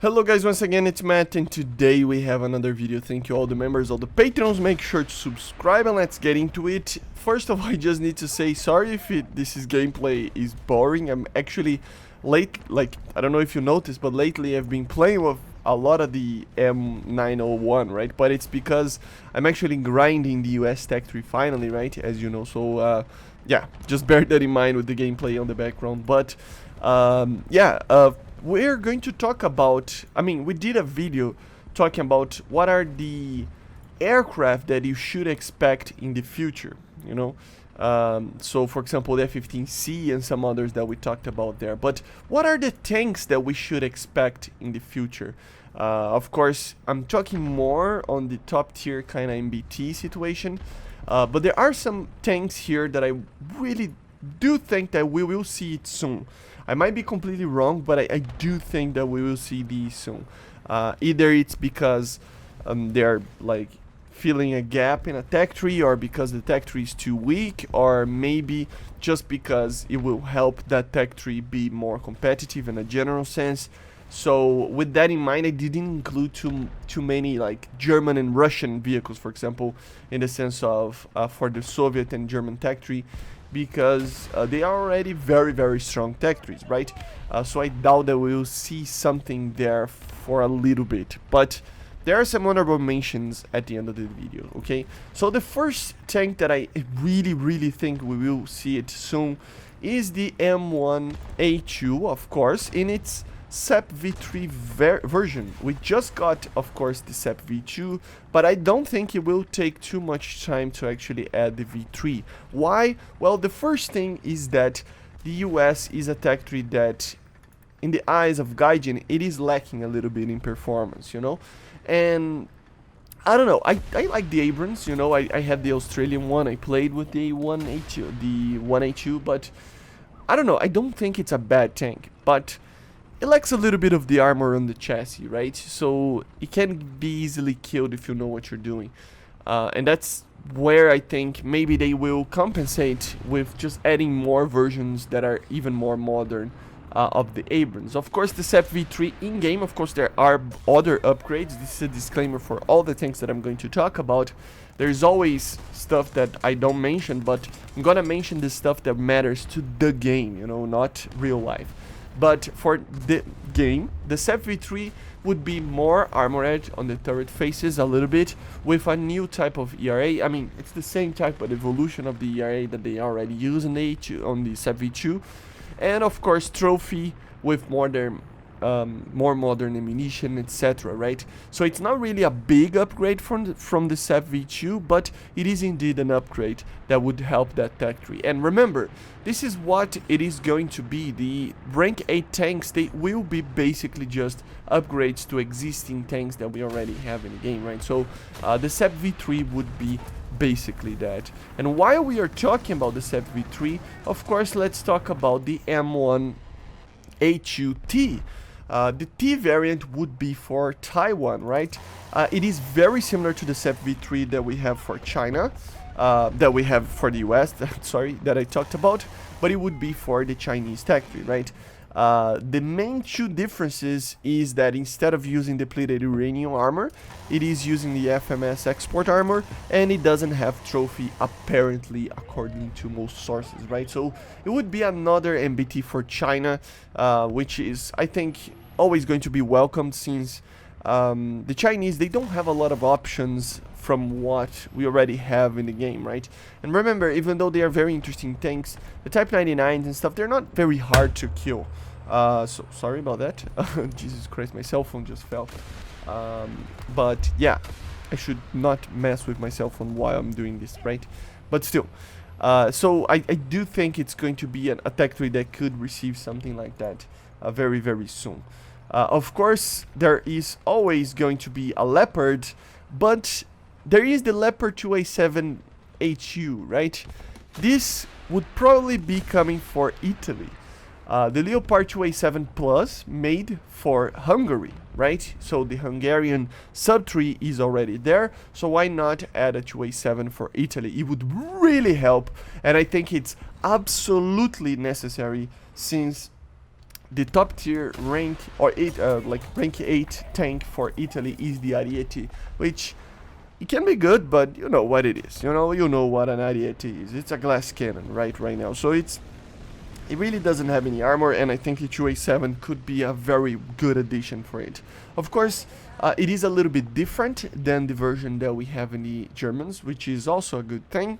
Hello guys, once again it's Matt, and today we have another video. Thank you all the members, all the patrons. Make sure to subscribe and let's get into it. First of all, I just need to say sorry if this gameplay is boring. I'm actually late, I don't know if you noticed, but lately I've been playing with a lot of the M1A2, right? But it's because I'm actually grinding the US Tech 3 finally, right? As you know, so yeah, just bear that in mind with the gameplay on the background. But we're going to talk about, we did a video talking about what are the aircraft that you should expect in the future, you know. So for example, the F-15C and some others that we talked about there. But what are the tanks that we should expect in the future? Of course, I'm talking more on the top tier kind of MBT situation. But there are some tanks here that I really do think that we will see it soon. I might be completely wrong, but I do think that we will see these soon. Either it's because they're like filling a gap in a tech tree, or because the tech tree is too weak, or maybe just because it will help that tech tree be more competitive in a general sense. So with that in mind, I didn't include too many like German and Russian vehicles, for example, in the sense of for the Soviet and German tech tree, because they are already very strong tech trees, right? So I doubt that we will see something there for a little bit, but there are some honorable mentions at the end of the video, okay? So the first tank that I really think we will see it soon is the M1A2, of course, in its SEPv3 version. We just got, of course, the SEPv2, but I don't think it will take too much time to actually add the v3. Why? Well, the first thing is that the US is a tech tree that, in the eyes of Gaijin, it is lacking a little bit in performance, you know? And I don't know, I like the Abrams, you know, I had the Australian one, I played with the 1A2, but I don't know, I don't think it's a bad tank, but it lacks a little bit of the armor on the chassis, right? So it can be easily killed if you know what you're doing. And that's where I think maybe they will compensate with just adding more versions that are even more modern of the Abrams. Of course, the SEPv3 in-game, of course, there are other upgrades. This is a disclaimer for all the tanks that I'm going to talk about. There's always stuff that I don't mention, but I'm gonna mention the stuff that matters to the game, you know, not real life. But for the game, the SEPv3 would be more armored on the turret faces a little bit, with a new type of ERA. I mean, it's the same type but evolution of the ERA that they already use on the SEPv2. And of course, trophy with more modern ammunition, etc., right? So it's not really a big upgrade from the SEPv2, but it is indeed an upgrade that would help that tech tree. And remember, this is what it is going to be. The rank 8 tanks, they will be basically just upgrades to existing tanks that we already have in the game, right? So the SEPv3 would be basically that. And while we are talking about the SEPv3, of course, let's talk about the M1A2T. The T variant would be for Taiwan, right? It is very similar to the SEPv3 that we have for China, that we have for the US, sorry, that I talked about, but it would be for the Chinese tech tree, right? The main two differences is that instead of using depleted uranium armor, it is using the FMS export armor, and it doesn't have trophy apparently, according to most sources, right? So it would be another MBT for China, which is, I think, always going to be welcomed, since the Chinese, they don't have a lot of options from what we already have in the game, right? And remember, even though they are very interesting tanks, the Type 99s and stuff, they're not very hard to kill. So sorry about that. Jesus Christ, my cell phone just fell. But yeah, I should not mess with my cell phone while I'm doing this, right? But still, so I do think it's going to be a tech tree that could receive something like that very soon. Of course, there is always going to be a Leopard, but there is the Leopard 2A7HU, right? This would probably be coming for Italy. The Leopard 2A7 Plus made for Hungary, right? So the Hungarian subtree is already there, so why not add a 2A7 for Italy? It would really help, and I think it's absolutely necessary, since the top tier rank or like rank 8 tank for Italy is the Ariete, which it can be good, but you know what it is. You know what an Ariete is. It's a glass cannon, right now. So it really doesn't have any armor, and I think the 2A7 could be a very good addition for it. Of course, it is a little bit different than the version that we have in the Germans, which is also a good thing.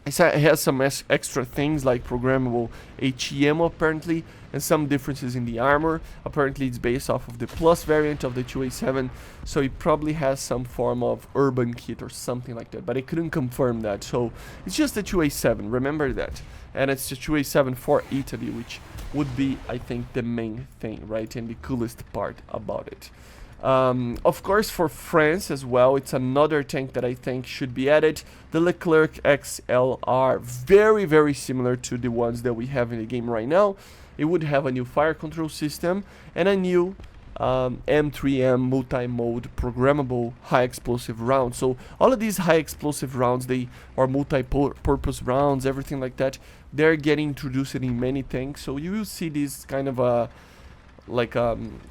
It has some extra things like programmable HEM apparently, and some differences in the armor. Apparently it's based off of the plus variant of the 2A7, so it probably has some form of urban kit or something like that, but I couldn't confirm that. So it's just the 2A7, remember that. And it's the 2A7 for Italy, which would be, I think, the main thing, right, and the coolest part about it. Of course, for France as well, it's another tank that I think should be added. The Leclerc XLR, very, very similar to the ones that we have in the game right now. It would have a new fire control system and a new M3M multi-mode programmable high explosive round. So all of these high explosive rounds, they are multi-purpose rounds, everything like that. They're getting introduced in many tanks. So you will see this kind of a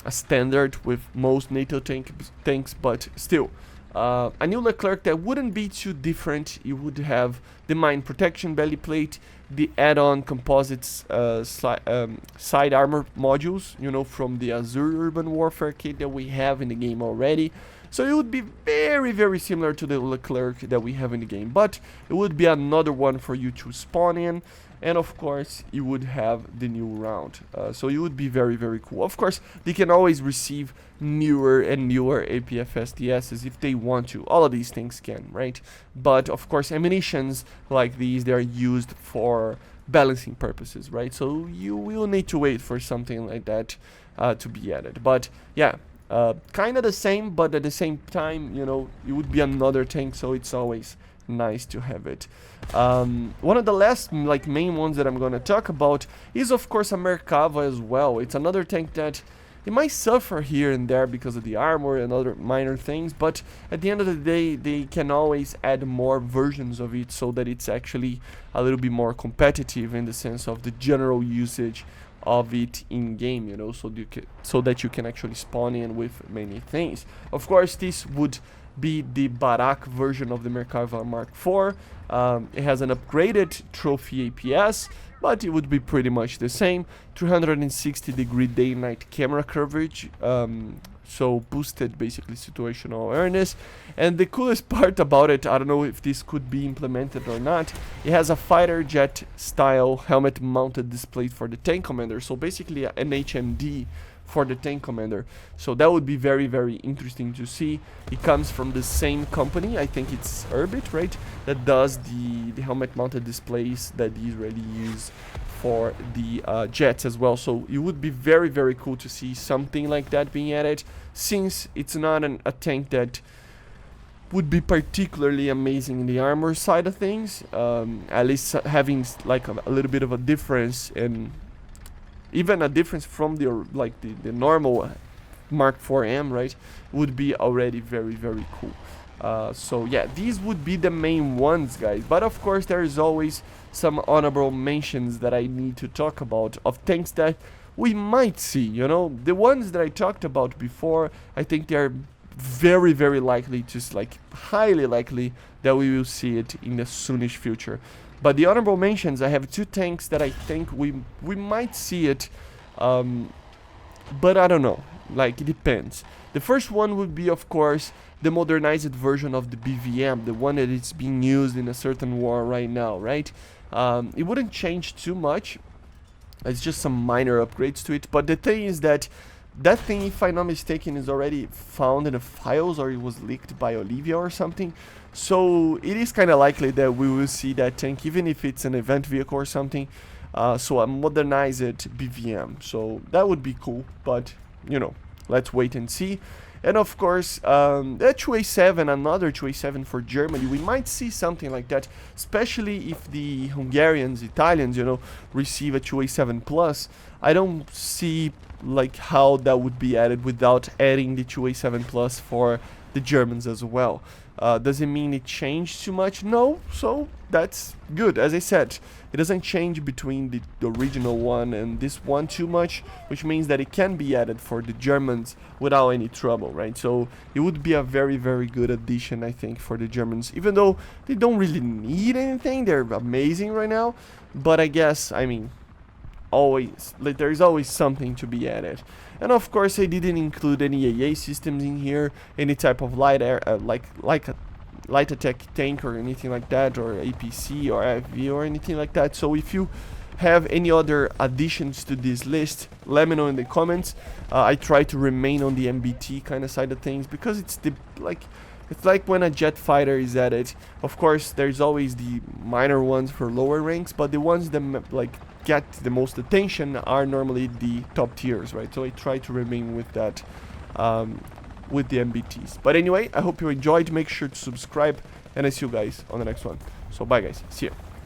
standard with most NATO tanks, but still a new Leclerc that wouldn't be too different. You would have the mine protection belly plate, the add-on composites side armor modules, you know, from the Azure Urban Warfare kit that we have in the game already. So it would be very, very similar to the Leclerc that we have in the game, but it would be another one for you to spawn in. And of course, you would have the new round. So it would be very, very cool. Of course, they can always receive newer and newer APFSDSs if they want to. All of these things can, right? But of course, ammunitions like these, they are used for balancing purposes, right? So you will need to wait for something like that to be added. But yeah, kind of the same, but at the same time, you know, it would be another tank, so it's always nice to have it. One of the last main ones that I'm gonna talk about is of course a Merkava as well. It's another tank that it might suffer here and there because of the armor and other minor things, but at the end of the day they can always add more versions of it so that it's actually a little bit more competitive in the sense of the general usage of it in game, you know, so that you can actually spawn in with many things. Of course, this would be the Barak version of the Merkava Mark IV. It has an upgraded trophy APS, but it would be pretty much the same. 360-degree day-night camera coverage, so boosted basically situational awareness. And the coolest part about it, I don't know if this could be implemented or not, it has a fighter jet style helmet mounted display for the tank commander, so basically an HMD for the tank commander. So that would be very, very interesting to see. It comes from the same company, I think it's Urbit, right, that does the helmet mounted displays that the Israeli use for the jets as well. So it would be very, very cool to see something like that being added, since it's not a tank that would be particularly amazing in the armor side of things. At least having like a little bit of a difference, and even a difference from the normal Mark 4M, right, would be already very, very cool. So yeah, these would be the main ones, guys. But of course, there is always some honorable mentions that I need to talk about of tanks that we might see. You know, the ones that I talked about before, I think they're very, very likely, just like highly likely, that we will see it in the soonish future. But the honorable mentions, I have two tanks that I think we might see it, but I don't know, like it depends. The first one would be, of course, the modernized version of the BVM, the one that is being used in a certain war right now, right? It wouldn't change too much, it's just some minor upgrades to it, but the thing is that thing, if I'm not mistaken, is already found in the files, or it was leaked by Olivia or something. So it is kind of likely that we will see that tank, even if it's an event vehicle or something. So a modernized BVM. So that would be cool, but you know, let's wait and see. And of course, that 2A7, another 2A7 for Germany, we might see something like that, especially if the Hungarians, Italians, you know, receive a 2A7 Plus. I don't see like how that would be added without adding the 2A7 Plus for the Germans as well. Does it mean it changed too much? No, so that's good. As I said, it doesn't change between the original one and this one too much, which means that it can be added for the Germans without any trouble, right? So it would be a very, very good addition, I think, for the Germans, even though they don't really need anything. They're amazing right now, but I guess, I mean, always, like, there's always something to be added. And of course, I didn't include any AA systems in here, any type of light air, like a light attack tank or anything like that, or APC or AFV or anything like that. So if you have any other additions to this list, let me know in the comments. I try to remain on the MBT kind of side of things, because it's the it's like when a jet fighter is added. Of course, there's always the minor ones for lower ranks, but the ones that like get the most attention are normally the top tiers, right? So I try to remain with that, with the MBTs. But anyway, I hope you enjoyed. Make sure to subscribe, and I see you guys on the next one. So bye guys, see ya.